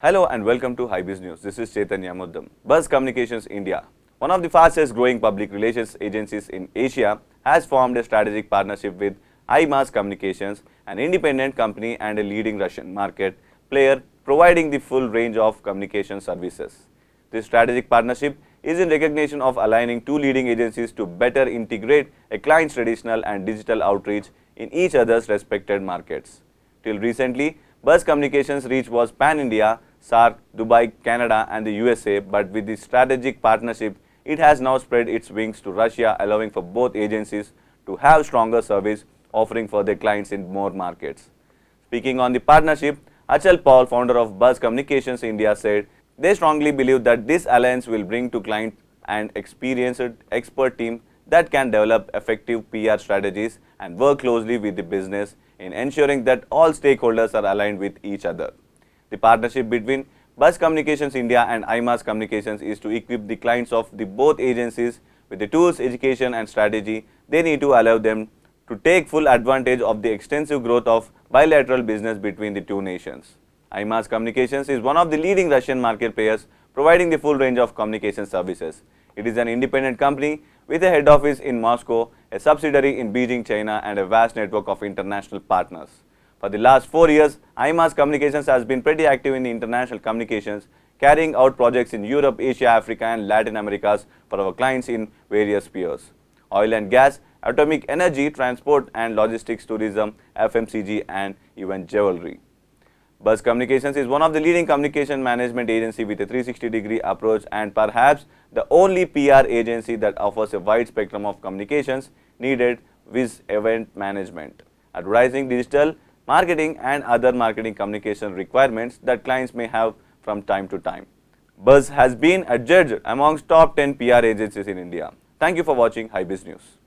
Hello and welcome to Hybiz News. This is Chaitanya Muddam. Buzz Communications India, one of the fastest growing public relations agencies in Asia, has formed a strategic partnership with iMass Communications, an independent company and a leading Russian market player providing the full range of communication services. This strategic partnership is in recognition of aligning two leading agencies to better integrate a client's traditional and digital outreach in each other's respected markets. Till recently, Buzz Communications' reach was pan-India, SAARC, Dubai, Canada and the USA, but with this strategic partnership, it has now spread its wings to Russia, allowing for both agencies to have stronger service offering for their clients in more markets. Speaking on the partnership, Achal Paul, founder of Buzz Communications India, said they strongly believe that this alliance will bring to clients an experienced expert team that can develop effective PR strategies and work closely with the business in ensuring that all stakeholders are aligned with each other. The partnership between Buzz Communications India and iMass Communications is to equip the clients of the both agencies with the tools, education and strategy they need to allow them to take full advantage of the extensive growth of bilateral business between the two nations. iMass Communications is one of the leading Russian market players providing the full range of communication services. It is an independent company with a head office in Moscow, a subsidiary in Beijing, China and a vast network of international partners. For the last 4 years, iMass Communications has been pretty active in international communications, carrying out projects in Europe, Asia, Africa and Latin America for our clients in various spheres: oil and gas, atomic energy, transport and logistics, tourism, FMCG and even jewelry. Buzz Communications is one of the leading communication management agency with a 360-degree approach and perhaps the only PR agency that offers a wide spectrum of communications needed with event management, advertising, digital marketing and other marketing communication requirements that clients may have from time to time. Buzz has been adjudged amongst top 10 PR agencies in India. Thank you for watching Hybiz News.